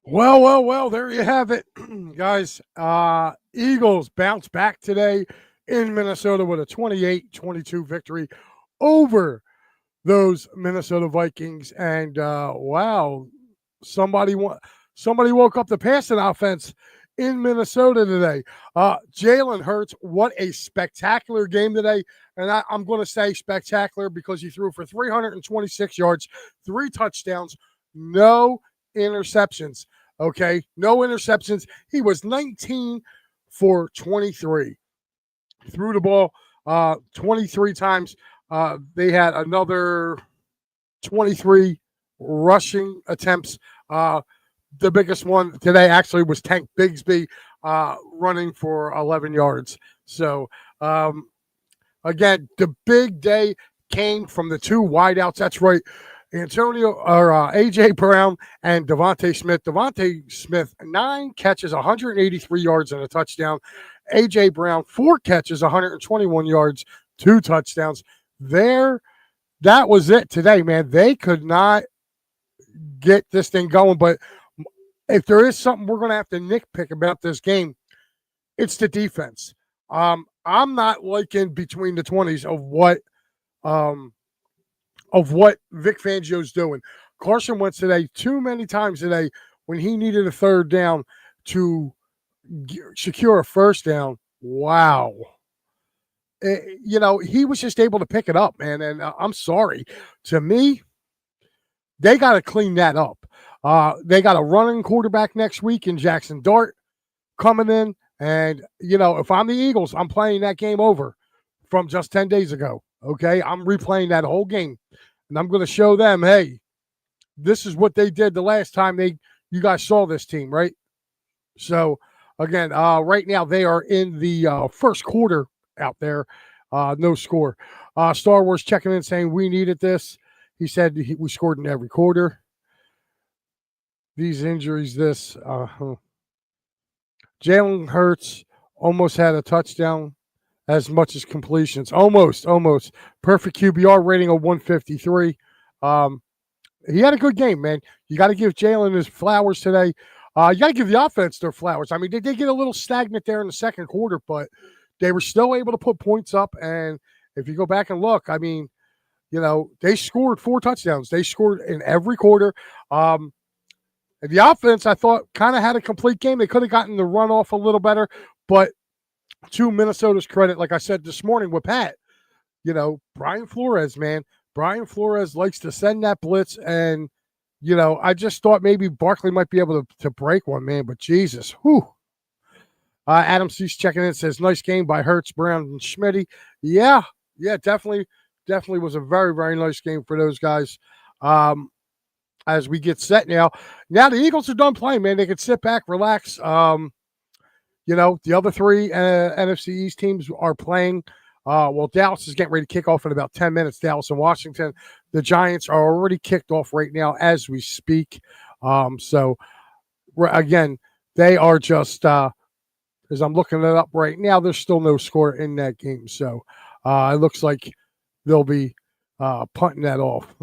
Well, there you have it, guys. Eagles bounce back today in Minnesota with a 28-22 victory over those Minnesota Vikings. And wow, somebody somebody woke up the passing offense in Minnesota today. Jalen Hurts, what a spectacular game today. And I'm going to say spectacular because he threw for 326 yards, 3 touchdowns, no interceptions. Okay, no interceptions. He was 19 for 23. Threw the ball 23 times. They had another 23 rushing attempts. The biggest one today actually was Tank Bigsby running for 11 yards. So, again, the big day came from the two wideouts. That's right. A.J. Brown and Devontae Smith. Devontae Smith, 9 catches, 183 yards and a touchdown. A.J. Brown, 4 catches, 121 yards, 2 touchdowns. That was it today, man. They could not get this thing going. But if there is something we're going to have to nitpick about this game, it's the defense. I'm not liking between the 20s of what Vic Fangio's doing. Carson Wentz today, too many times today, when he needed a third down to secure a first down. Wow. He was just able to pick it up, man. And I'm sorry. To me, they got to clean that up. They got a running quarterback next week in Jackson Dart coming in. And, if I'm the Eagles, I'm playing that game over from just 10 days ago. Okay, I'm replaying that whole game, and I'm going to show them, hey, this is what they did the last time you guys saw this team, right? So, again, right now they are in the first quarter out there, no score. Star Wars checking in saying we needed this. He said we scored in every quarter. These injuries, Jalen Hurts almost had a touchdown as much as completions. Almost. Perfect QBR rating of 153. He had a good game, man. You got to give Jalen his flowers today. You got to give the offense their flowers. I mean, they did get a little stagnant there in the second quarter, but they were still able to put points up. And if you go back and look, I mean, they scored 4 touchdowns. They scored in every quarter. The offense, I thought, kind of had a complete game. They could have gotten the run off a little better, but to Minnesota's credit, like I said this morning with Pat, Brian Flores, man. Brian Flores likes to send that blitz, and, I just thought maybe Barkley might be able to break one, man, but Jesus, whew. Adam C's checking in, says, nice game by Hurts, Brown, and Schmitty. Yeah, definitely was a very, very nice game for those guys. As we get set now the Eagles are done playing, man. They can sit back, relax. The other 3 NFC East teams are playing. Dallas is getting ready to kick off in about 10 minutes, Dallas and Washington. The Giants are already kicked off right now as we speak. So, again, they are just, as I'm looking it up right now, there's still no score in that game. So, it looks like they'll be punting that off.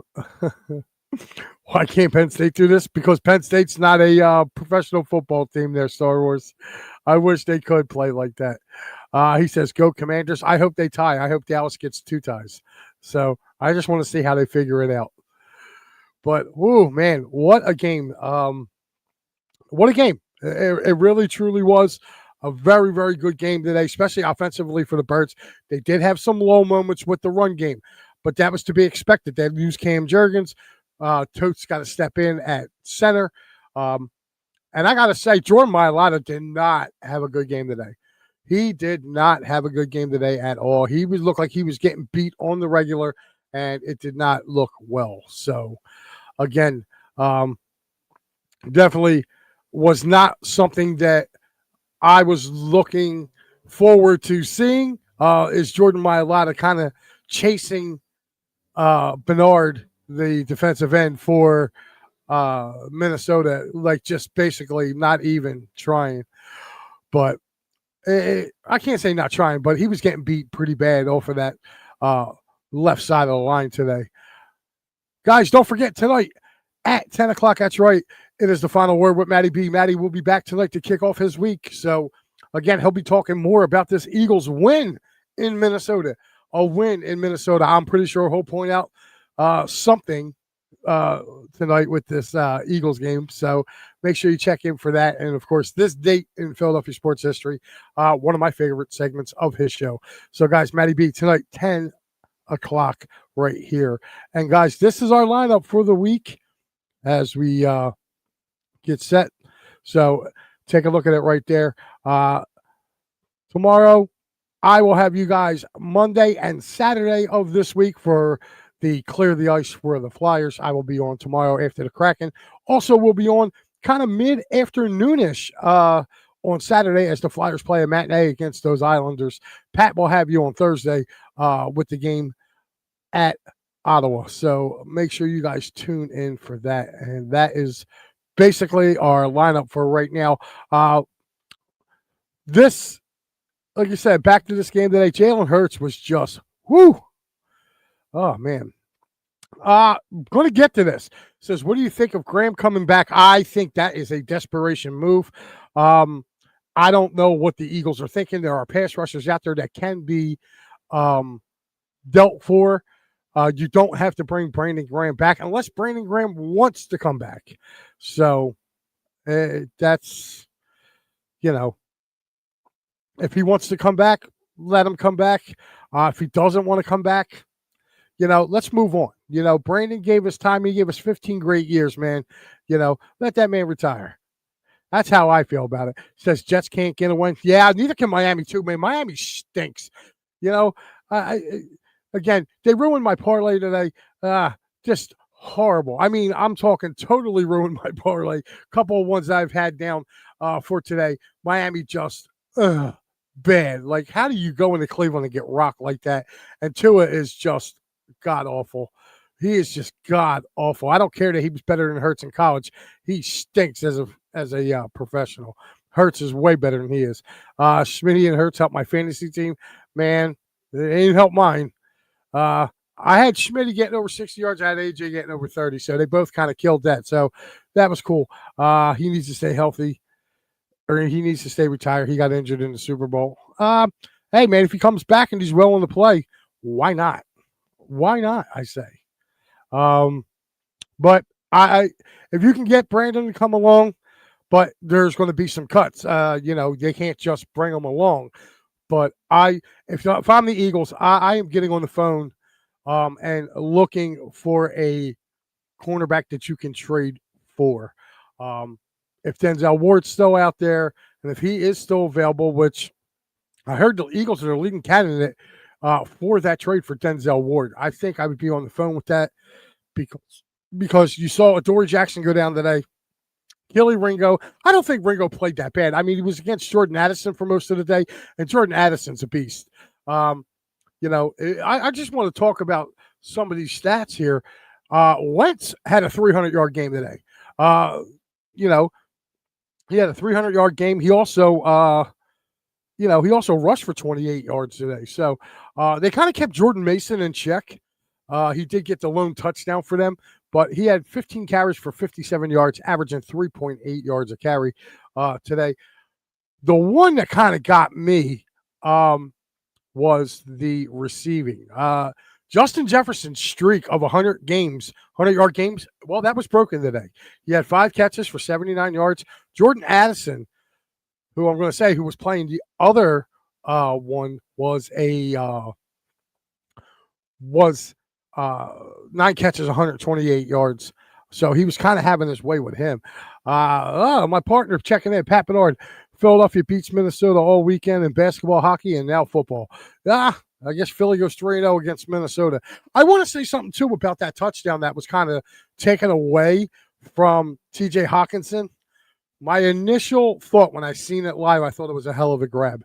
Why can't Penn State do this? Because Penn State's not a professional football team there, Star Wars. I wish they could play like that. He says, go Commanders. I hope they tie. I hope Dallas gets 2 ties. So I just want to see how they figure it out. But, whoo, man, what a game. What a game. It really, truly was a very, very good game today, especially offensively for the Birds. They did have some low moments with the run game, but that was to be expected. They lose Cam Jurgens. Tote's got to step in at center. And I got to say, Jordan Mailata did not have a good game today. He did not have a good game today at all. He looked like he was getting beat on the regular, and it did not look well. So, again, definitely was not something that I was looking forward to seeing. Is Jordan Mailata kind of chasing Bernard, the defensive end for Minnesota, like just basically not even trying. But I can't say not trying, but he was getting beat pretty bad off of that left side of the line today. Guys, don't forget tonight at 10 o'clock, that's right, It is the final word with Matty B. Matty will be back tonight to kick off his week. So, again, he'll be talking more about this Eagles win in Minnesota. A win in Minnesota. I'm pretty sure he'll point out something tonight with this Eagles game. So make sure you check in for that. And, of course, this date in Philadelphia sports history, one of my favorite segments of his show. So, guys, Matty B tonight, 10 o'clock right here. And, guys, this is our lineup for the week as we get set. So take a look at it right there. Tomorrow, I will have you guys Monday and Saturday of this week for the Clear the Ice for the Flyers. I will be on tomorrow after the Kraken. Also, we'll be on kind of mid-afternoonish on Saturday as the Flyers play a matinee against those Islanders. Pat will have you on Thursday with the game at Ottawa. So make sure you guys tune in for that. And that is basically our lineup for right now. This, like you said, back to this game today, Jalen Hurts was just, whoo. Oh, man. Going to get to this. Says, what do you think of Graham coming back? I think that is a desperation move. I don't know what the Eagles are thinking. There are pass rushers out there that can be dealt for. You don't have to bring Brandon Graham back unless Brandon Graham wants to come back. So that's, if he wants to come back, let him come back. If he doesn't want to come back, let's move on. Brandon gave us time. He gave us 15 great years, man. Let that man retire. That's how I feel about it. Says Jets can't get a win. Yeah, neither can Miami too, man. Miami stinks. Again, they ruined my parlay today. Just horrible. I mean, I'm talking totally ruined my parlay. Couple of ones I've had down for today. Miami just bad. Like, how do you go into Cleveland and get rocked like that? And Tua is just god-awful. He is just god-awful. I don't care that he was better than Hurts in college. He stinks as a professional. Hurts is way better than he is. Schmitty and Hurts helped my fantasy team. Man, it ain't helped mine. I had Schmitty getting over 60 yards. I had AJ getting over 30. So they both kind of killed that. So that was cool. He needs to stay healthy, or he needs to stay retired. He got injured in the Super Bowl. Hey, man, if he comes back and he's willing to play, why not? Why not, I say. But if you can get Brandon to come along, but there's going to be some cuts. They can't just bring him along. But if I'm the Eagles, I am getting on the phone and looking for a cornerback that you can trade for. If Denzel Ward's still out there, and if he is still available, which I heard the Eagles are the leading candidate for that trade for Denzel Ward, I think I would be on the phone with that because you saw Adoree Jackson go down today. Kelee Ringo, I don't think Ringo played that bad. I mean, he was against Jordan Addison for most of the day, and Jordan Addison's a beast. I just want to talk about some of these stats here. Wentz had a 300-yard game today. He had a 300-yard game. He also, he also rushed for 28 yards today. So they kind of kept Jordan Mason in check. He did get the lone touchdown for them, but he had 15 carries for 57 yards, averaging 3.8 yards a carry today. The one that kind of got me was the receiving. Justin Jefferson's streak of 100-yard games, well, that was broken today. He had 5 catches for 79 yards. Jordan Addison, who was playing the other one, was 9 catches, 128 yards. So he was kind of having his way with him. My partner checking in, Pat Bernard. Philadelphia beats Minnesota all weekend in basketball, hockey, and now football. I guess Philly goes 3-0 against Minnesota. I want to say something, too, about that touchdown that was kind of taken away from T.J. Hawkinson. My initial thought when I seen it live, I thought it was a hell of a grab.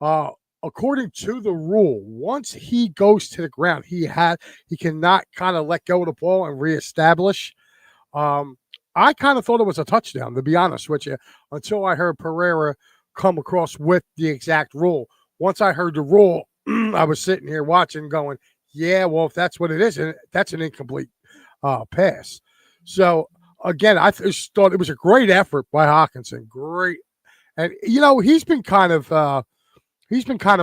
According to the rule, once he goes to the ground, he cannot kind of let go of the ball and reestablish. I kind of thought it was a touchdown, to be honest with you, until I heard Pereira come across with the exact rule. Once I heard the rule, I was sitting here watching going, yeah, well, if that's what it is, that's an incomplete pass. So again, I just thought it was a great effort by Hockenson. Great. And, he's been kind of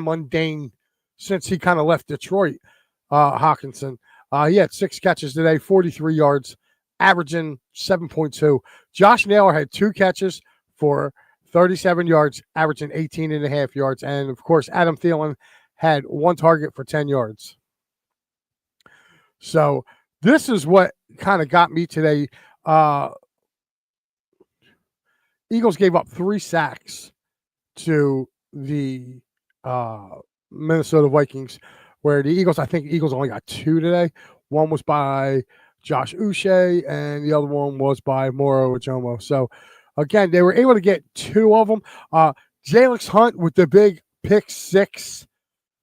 mundane since he kind of left Detroit, Hockenson. He had 6 catches today, 43 yards, averaging 7.2. Josh Naylor had 2 catches for 37 yards, averaging 18.5 yards. And, of course, Adam Thielen had 1 target for 10 yards. So this is what kind of got me today. Eagles gave up 3 sacks to the Minnesota Vikings, where the Eagles, I think Eagles only got 2 today. One was by Josh Uche, and the other one was by Moro Ojomo. So, again, they were able to get 2 of them. Jalen Hunt with the big pick 6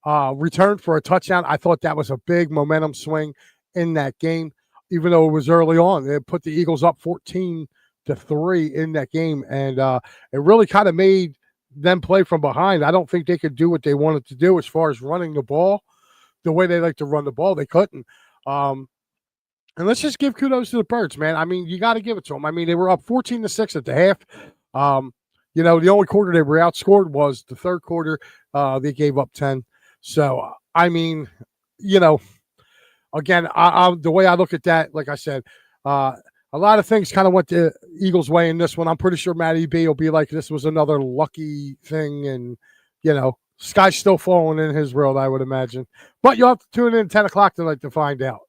return for a touchdown. I thought that was a big momentum swing in that game, even though it was early on. They put the Eagles up 14-3 in that game, and it really kind of made them play from behind. I don't think they could do what they wanted to do as far as running the ball the way they like to run the ball. They couldn't. And let's just give kudos to the Birds, man. I mean, you got to give it to them. I mean, they were up 14-6 at the half. The only quarter they were outscored was the third quarter. They gave up 10. So, I mean, again, the way I look at that, like I said, a lot of things kind of went the Eagles' way in this one. I'm pretty sure Matty B will be like, this was another lucky thing, and, sky's still falling in his world, I would imagine. But you'll have to tune in at 10 o'clock tonight to find out.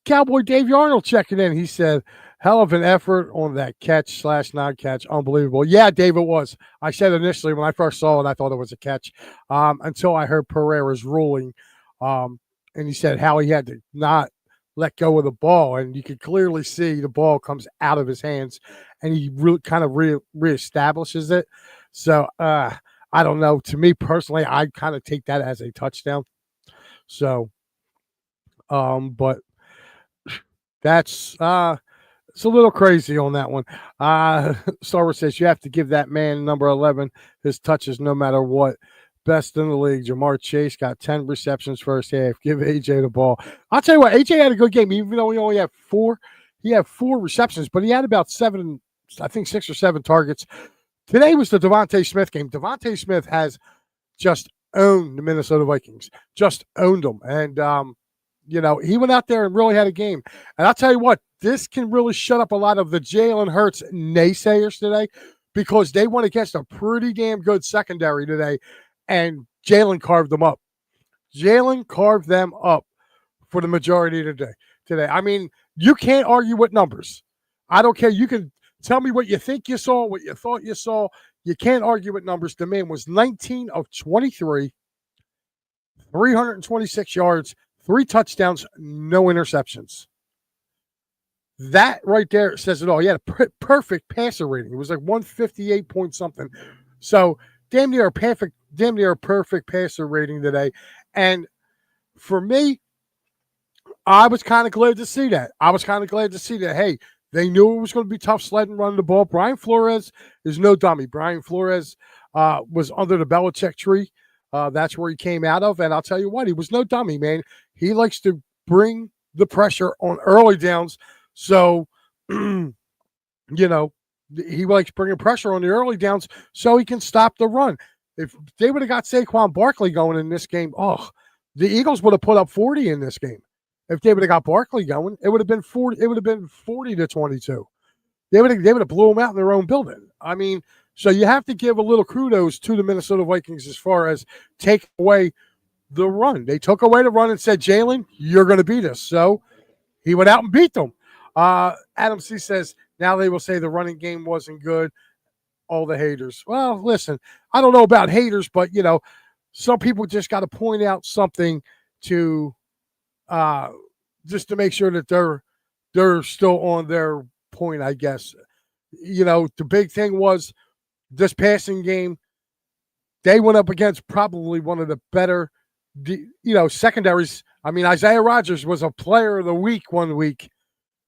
Cowboy Davey Arnold checking in. He said, hell of an effort on that catch / non-catch. Unbelievable. Yeah, Dave, it was. I said initially when I first saw it, I thought it was a catch until I heard Pereira's ruling. And he said how he had to not let go of the ball. And you could clearly see the ball comes out of his hands, and he really kind of reestablishes it. So, I don't know. To me personally, I kind of take that as a touchdown. So, but that's it's a little crazy on that one. Star Wars says you have to give that man number 11 his touches no matter what. Best in the league. Jamar Chase got 10 receptions first half. Give AJ the ball. I'll tell you what, AJ had a good game, even though he only had 4. He had 4 receptions, but he had about 7, I think 6 or 7 targets. Today was the Devontae Smith game. Devontae Smith has just owned the Minnesota Vikings. Just owned them. And, he went out there and really had a game. And I'll tell you what, this can really shut up a lot of the Jalen Hurts naysayers today, because they went against a pretty damn good secondary today, and Jalen carved them up. Jalen carved them up for the majority of the day today. I mean, you can't argue with numbers. I don't care. You can tell me what you think you saw, what you thought you saw. You can't argue with numbers. The man was 19 of 23, 326 yards, 3 touchdowns, no interceptions. That right there says it all. He had a perfect passer rating. It was like 158 point something. So damn near a perfect passer rating today. And for me, I was kind of glad to see that. Hey, they knew it was going to be tough sledding running the ball. Brian Flores is no dummy. Brian Flores was under the Belichick tree. That's where he came out of. And I'll tell you what, he was no dummy, man. He likes to bring the pressure on early downs. So, he likes bringing pressure on the early downs so he can stop the run. If they would have got Saquon Barkley going in this game, the Eagles would have put up 40 in this game. If they would have got Barkley going, it would have been 40. It would have been 40-22. They would have blew them out in their own building. I mean, so you have to give a little kudos to the Minnesota Vikings as far as take away the run. They took away the run and said, Jalen, you're going to beat us. So he went out and beat them. Adam C says, now they will say the running game wasn't good. All the haters. Well, listen, I don't know about haters, but, some people just got to point out something to just to make sure that they're still on their point, I guess. The big thing was this passing game, they went up against probably one of the better, secondaries. I mean, Isaiah Rodgers was a player of the week one week,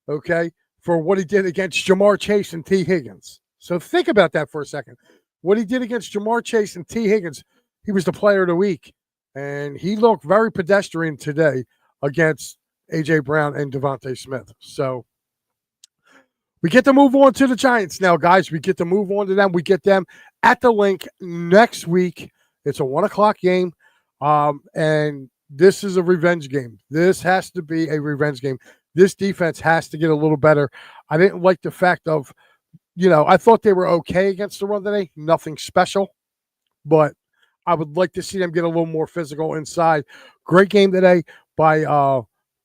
okay, for what he did against Jamar Chase and T. Higgins. So think about that for a second. What he did against Jamar Chase and T. Higgins, he was the player of the week. And he looked very pedestrian today against A.J. Brown and Devontae Smith. So we get to move on to the Giants now, guys. We get to move on to them. We get them at the link next week. It's a 1 o'clock game, and this is a revenge game. This has to be a revenge game. This defense has to get a little better. I didn't like the fact of, I thought they were okay against the run today. Nothing special, but I would like to see them get a little more physical inside. Great game today by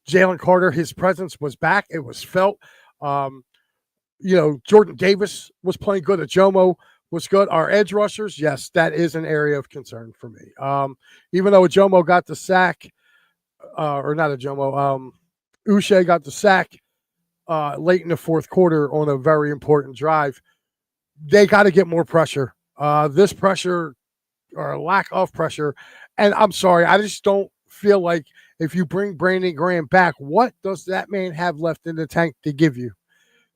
Jalen Carter. His presence was back. It was felt. Jordan Davis was playing good. Ajomo was good. Our edge rushers, yes, that is an area of concern for me. Even though Ajomo got the sack, or not Ajomo, Uche got the sack late in the fourth quarter on a very important drive. They got to get more pressure. This pressure or lack of pressure, and I'm sorry, I just don't feel like if you bring Brandon Graham back, what does that man have left in the tank to give you?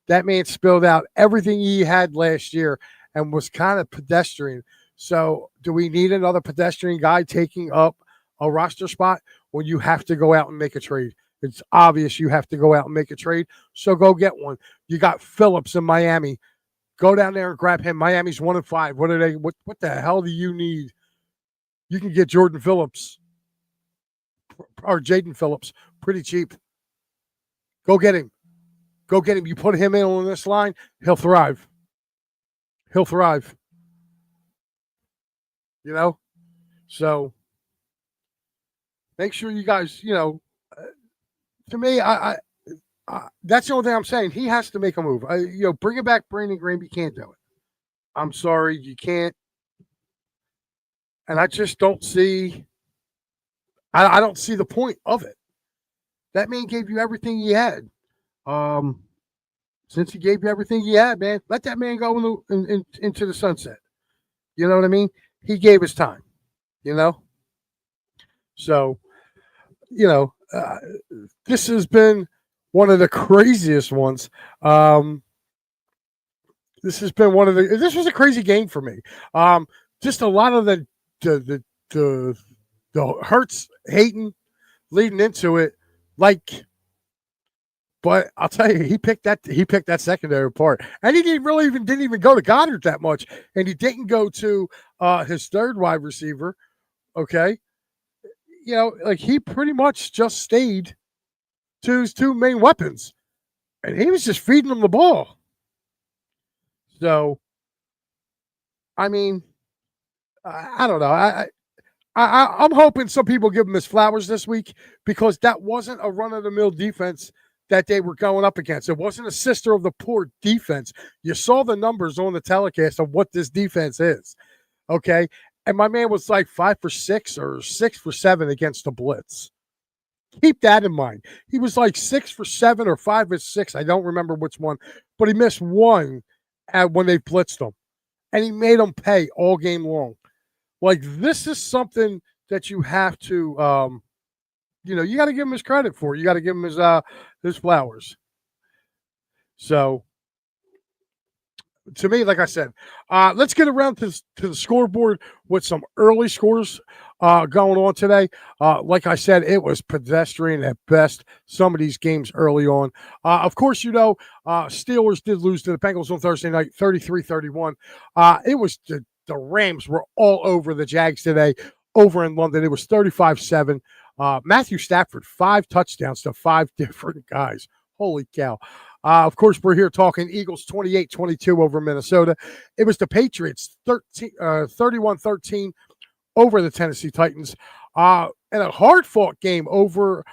That man spilled out everything he had last year and was kind of pedestrian. So do we need another pedestrian guy taking up a roster spot when you have to go out and make a trade? It's obvious you have to go out and make a trade, so go get one. You got Phillips in Miami. Go down there and grab him. Miami's 1-5. What are they? What the hell do you need? You can get Jordan Phillips or Jaden Phillips pretty cheap. Go get him. Go get him. You put him in on this line, he'll thrive. He'll thrive. So make sure you guys, to me, I that's the only thing I'm saying. He has to make a move. Bringing back Brandon Graham, you can't do it. I'm sorry, you can't. And I just don't see. I don't see the point of it. That man gave you everything he had. Since he gave you everything he had, man, let that man go into the sunset. You know what I mean? He gave his time. So, this has been one of the craziest ones. This was a crazy game for me. Just a lot of the Hurts hating leading into it, but I'll tell you, he picked that secondary apart, and he didn't even go to Goddard that much, and he didn't go to his third wide receiver. Okay, he pretty much just stayed to his two main weapons, and he was just feeding them the ball. So, I mean, I don't know. I'm hoping some people give him his flowers this week, because that wasn't a run-of-the-mill defense that they were going up against. It wasn't a sister of the poor defense. You saw the numbers on the telecast of what this defense is, okay? And my man was like 5 for 6 or 6 for 7 against the blitz. Keep that in mind. He was like 6 for 7 or 5 for 6. I don't remember which one, but he missed one when they blitzed him, and he made them pay all game long. Like, this is something that you have to, you got to give him his credit for. You got to give him his flowers. So, to me, like I said, let's get around to the scoreboard with some early scores going on today. Like I said, it was pedestrian at best, some of these games early on. Of course, Steelers did lose to the Bengals on Thursday night, 33-31. It was the Rams were all over the Jags today over in London. It was 35-7. Matthew Stafford, 5 touchdowns to 5 different guys. Holy cow. Of course, we're here talking Eagles 28-22 over Minnesota. It was the Patriots 31-13 over the Tennessee Titans. And a hard-fought game over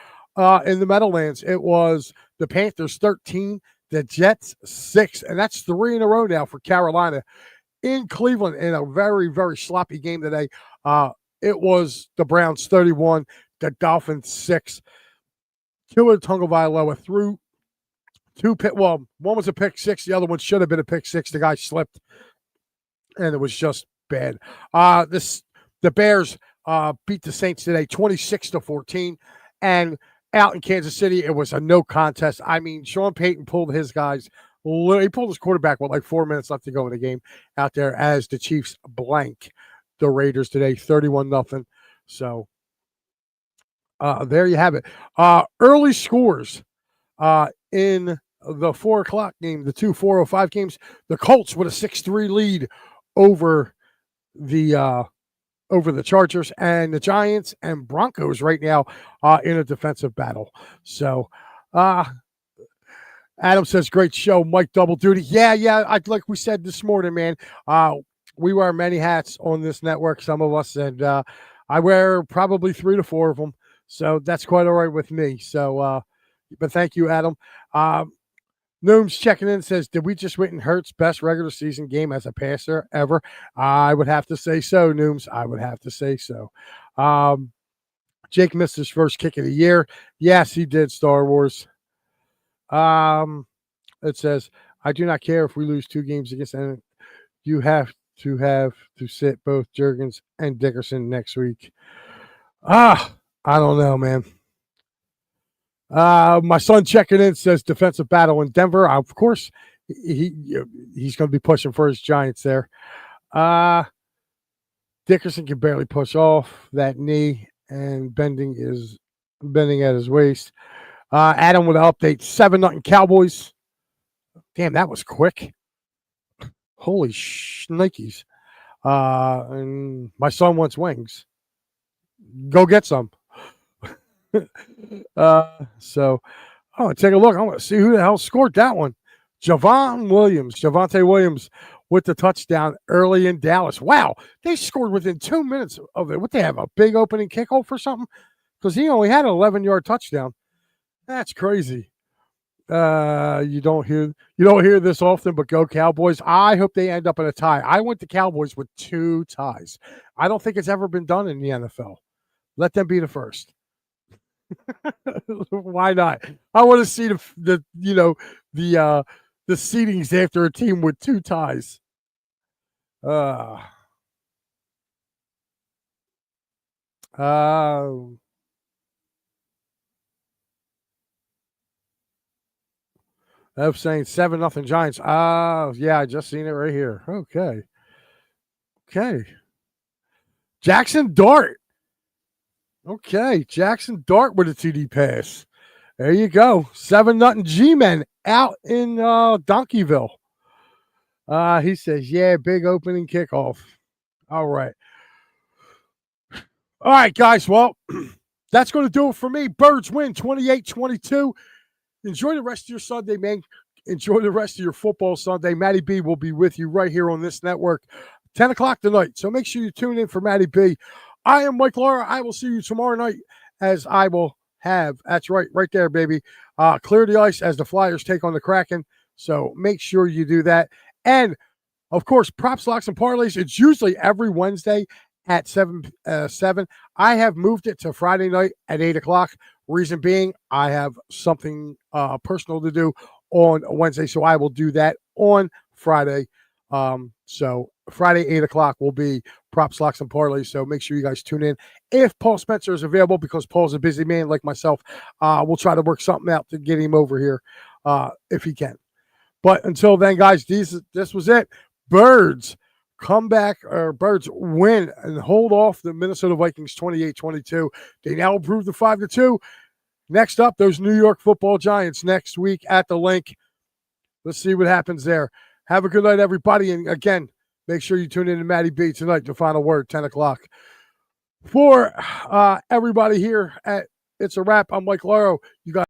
in the Meadowlands. It was the Panthers 13, the Jets 6, and that's 3 in a row now for Carolina. In Cleveland, in a very, very sloppy game today, it was the Browns 31, the Dolphins 6. Tua Tagovailoa threw 2 pick. Well, one was a pick 6. The other one should have been a pick 6. The guy slipped, and it was just bad. The Bears beat the Saints today 26-14, and out in Kansas City, it was a no contest. I mean, Sean Payton pulled his guys. He pulled his quarterback with like 4 minutes left to go in the game out there as the Chiefs blank the Raiders today, 31-0. So There you have it. Early scores in the 4 o'clock game, the two 4:05 games. The Colts with a 6-3 lead over the Chargers, and the Giants and Broncos right now in a defensive battle. So, Adam says, great show, Mike Double Duty. Yeah. Like we said this morning, man, we wear many hats on this network, some of us, and I wear probably 3 to 4 of them. So that's quite all right with me. So, but thank you, Adam. Nooms checking in says, did we just witness Hurts' best regular season game as a passer ever? I would have to say so, Nooms. I would have to say so. Jake missed his first kick of the year. Yes, he did, Star Wars. It says, I do not care if we lose 2 games against them. You have to sit both Jurgens and Dickerson next week. I don't know, man. My son checking in says defensive battle in Denver. Of course, he's going to be pushing for his Giants there. Dickerson can barely push off that knee, and bending at his waist. Adam with an update: 7-0 Cowboys. Damn, that was quick. Holy shnikes. And my son wants wings. Go get some. Take a look. I want to see who the hell scored that one. Javonte Williams with the touchdown early in Dallas. Wow, they scored within 2 minutes of it. What, they have a big opening kickoff or something? Because he only had an 11-yard touchdown. That's crazy. You don't hear this often, but go Cowboys. I hope they end up in a tie. I went to Cowboys with 2 ties. I don't think it's ever been done in the NFL. Let them be the first. Why not? I want to see the seedings after a team with 2 ties. I'm saying 7-0 Giants. Yeah, I just seen it right here. Okay. Jackson Dart. Okay, Jackson Dart with a TD pass. There you go. 7-0 G-Men out in Donkeyville. He says, yeah, big opening kickoff. All right. All right, guys. Well, that's going to do it for me. Birds win 28-22. Enjoy the rest of your Sunday, man. Enjoy the rest of your football Sunday. Matty B will be with you right here on this network, 10 o'clock tonight. So make sure you tune in for Matty B. I am Mike Laura. I will see you tomorrow night, as I will have. That's right there, baby. Clear the ice as the Flyers take on the Kraken. So make sure you do that. And, of course, props, locks, and parlays. It's usually every Wednesday at 7. I have moved it to Friday night at 8 o'clock. Reason being, I have something personal to do on Wednesday, so I will do that on Friday. So Friday, 8 o'clock will be props, locks, and parlays. So make sure you guys tune in. If Paul Spencer is available, because Paul's a busy man like myself, we'll try to work something out to get him over here if he can. But until then, guys, this was it. Birds win and hold off the Minnesota Vikings 28-22. They now improve to 5-2. Next up, those New York Football Giants next week at the Link. Let's see what happens there. Have a good night, everybody. And again, make sure you tune in to Matty B tonight, the final word, 10 o'clock. For everybody here at It's a Wrap, I'm Mike Lauro. You guys